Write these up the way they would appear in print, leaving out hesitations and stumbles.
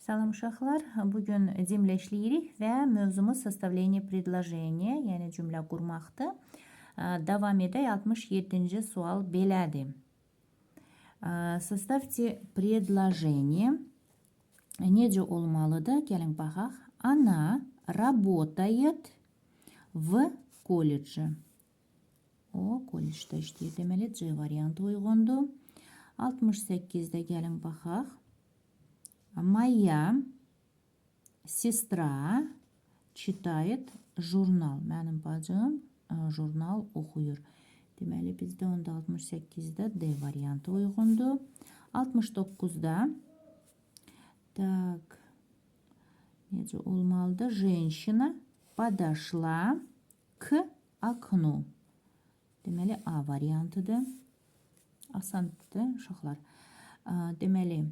Salam uşaqlar, bugün cimləşləyirik və mövzumuz составление предложения, yəni cümlə qurmaqdır. Davam edək, 67-ci sual belədir. Составьте предложение. Necə olmalıdır? Gəlin baxaq. Она работает в колледже. O, kollecdə işləyir. Deməli, C variantı uyğundur. 68-də gəlin baxaq. Моя сестра читает журнал. Mənim bacım jurnal oxuyur. Deməli, bizdə onda 68-də D variantı uyğundur. 69-da так, necə olmalıdır? Женщина подошла к окну. Deməli, A variantıdır. Asandır, uşaqlar. Deməli,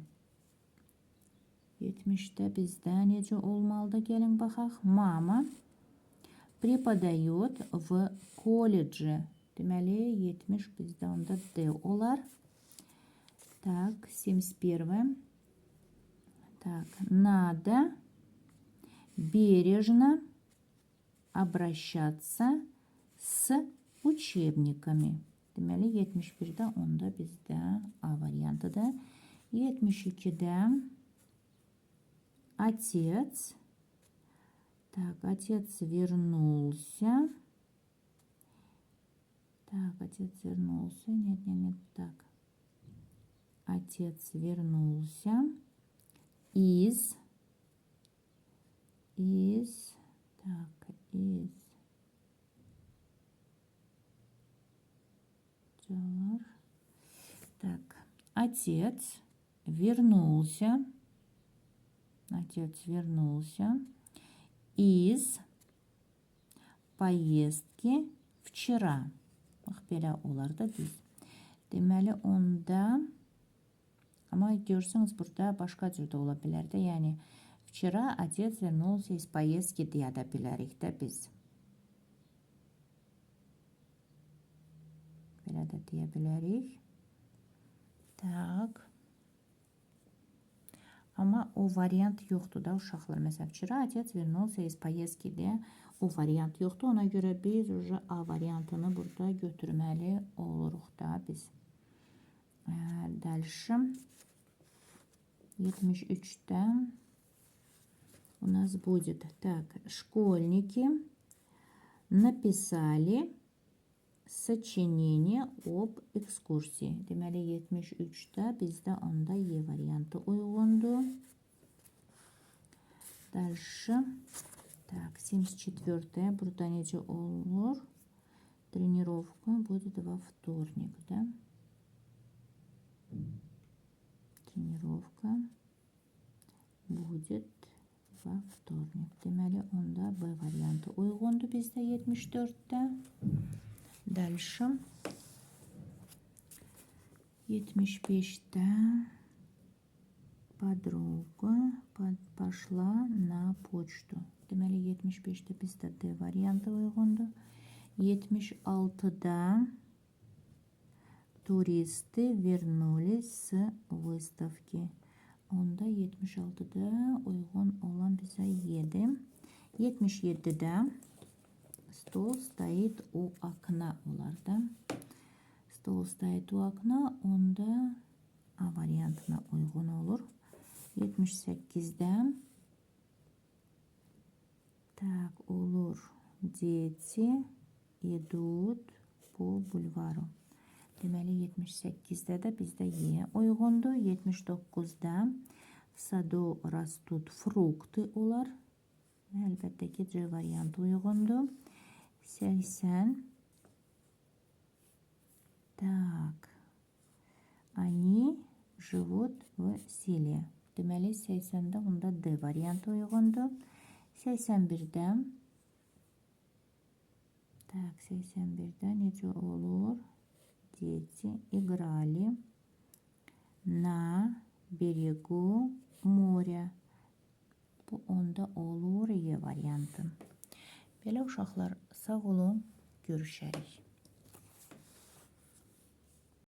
70-də bizdə necə olmalıdır? Gəlin baxaq. Mama преподает в колледже. Deməli, 70 bizdə onda D olar. Так, 71. Так, надо бережно обращаться с учебниками. Deməli, 71-də onda bizdə A variantıdır. 72-də отец. Так, отец вернулся. Так, отец вернулся. Нет. Так. Отец вернулся из Так, отец вернулся из поездки вчера. Bax, belə olar da düz. Deməli, onda amma görürsünüz, burada başqa cür də ola bilər də. Yəni, вчера отец вернулся из поездки deyə də bilərik də biz. Belə də deyə bilərik. Tak. Amma o variant yoxdur da uşaqlar. Məsələn, вчера отец вернулся из поездки deyə o variant yoxdur. Ona görə biz A variantını burada götürməli oluruq da biz. Дальше. 73-də у нас будет. Так, школьники написали сочинение об экскурсии. Deməli, 73-də bizdə onda E variantı uyğundur. Дальше. Так, 74-də burada necə olur? Тренировка будет во вторник, да? Тренировка будет во вторник. Deməli, onda B variantı uyğundur bizdə 74-də. Дальше. 75-də подруга пошла на почту. Deməli, 75-də bizdə D variantı uyğundur. 76-da turisты вернулись с выставки. Onda 76-da uyğun olan bizə 7. 77-də стол стоит у окна olar da. Stol стоит у окна, onda A variantına uyğun olur. 78-də так, olur. Дети идут по бульвару. Deməli, 78-də də bizdə E uyğundur. 79-da в саду растут фрукты olar. Əlbəttə ki, C variantı uyğundur. 80. Так. Они живут в селе. Deməli, 80-də onda D variantı uyğundur. 81-də так, 81-də necə olur? Дети играли на берегу моря. Bu onda olur E variantı. Belə uşaqlar, sağ olun, görüşərik.